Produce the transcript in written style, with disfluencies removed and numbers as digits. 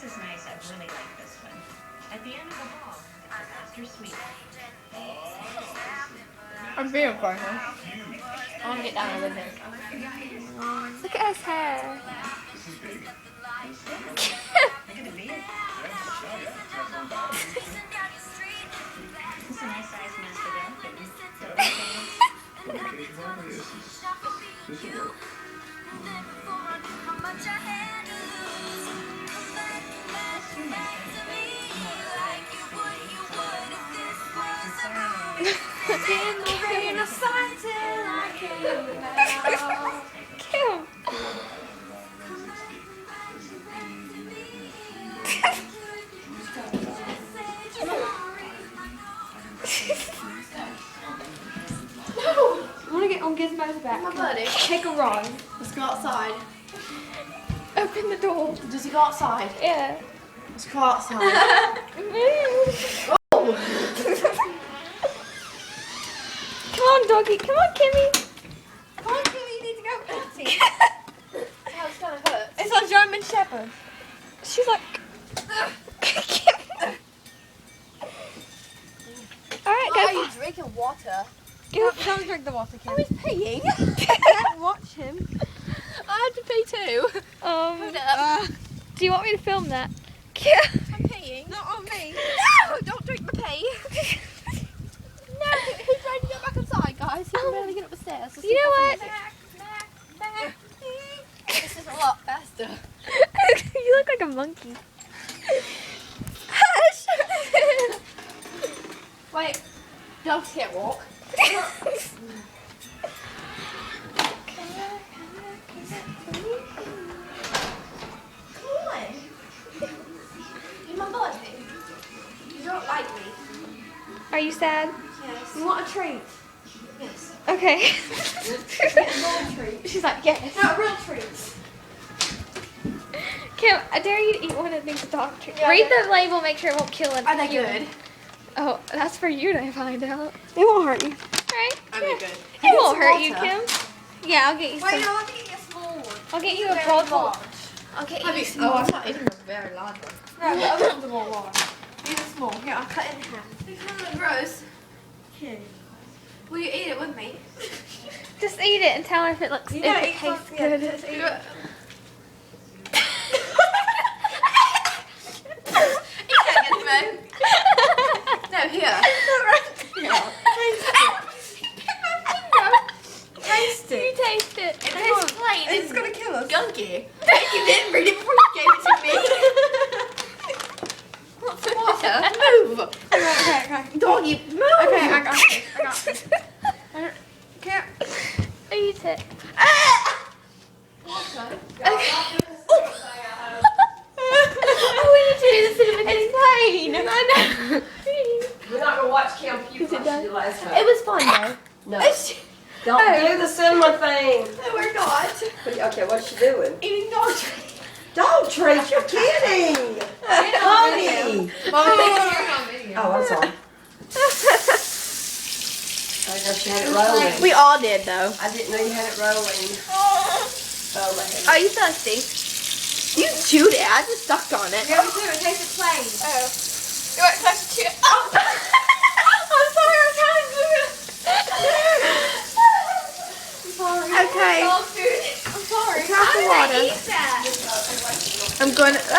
is nice. I really like this one. At the end of the hall, it's a master suite. I'm being funny. I want to get down with it. Look at his hair. It's a nice size master bathroom. In the rain of sight till I came out. Kim. No! I want to get on Gizmo's back. My buddy. Take a run. Let's go outside. Open the door. Does he go outside? Yeah. Let's go outside. Come on, doggy. Come on, Kimmy. Come on, Kimmy, you need to go potty. How it's gonna hurt. It's a German Shepherd. She's like. Alright, Why are go. you drinking water? Don't drink the water, Kim. I was peeing. Can't watch him. I had to pee too. Hold up. Do you want me to film that? I'm peeing. Not on me. No! Don't drink my pee. No, he's ready to go back inside, guys. He's ready to get up the stairs. Let's You know what? Back. This is a lot faster. You look like a monkey. Hush! Wait, dogs can't walk. Come on. You're my buddy. You don't like me. Are you sad? Yes. You want a treat? Yes. Okay. Real treat. She's like, yes. No, real treats. Kim, I dare you to eat one of these dog treats. Yeah, Read they're- the label, make sure it won't kill it. Are they good? Oh, that's for you to find out. It won't hurt you. Right? Are they good? It won't hurt you, water. Kim. Yeah, I'll get you some. Wait, no, I can eat a small one. I'll get you a Very broad large. I'll get Have you you some. Oh, I'm not eating a very large one. No, the other one's a more large. These are small. Here, I'll cut it in half. These ones are gross. Okay. Will you eat it with me? Just eat it and tell her if it looks, if it tastes good. Just eat it. You can't get it, no, here. Taste You it. taste it. It tastes plain. It's gonna kill us. gunky. You didn't read it before you gave it to me. What's the water? Move. Okay. Doggy, move. Okay, I got this. I got this. I don't, can't eat it. Water. Oh, we need to do this in a It's plain. I know. We're not gonna watch Kim Pew Is it like done? she did last time. It was fun though. No. It's- Don't do the cinema thing. No, we're not. Okay, what's she doing? Eating dog treats. Dog treats, you're kidding. Honey. Oh, I'm sorry. I know she had it rolling. We all did though. I didn't know you had it rolling. Oh, my head. Are you thirsty? You chewed it. I just sucked on it. Yeah, me too. It tasted plain. Oh. You want to chew? Oh. I'm sorry. I'm trying to do it. I'm sorry. Okay. Dog food. I'm sorry. Drop the water. Eat that. I'm going to.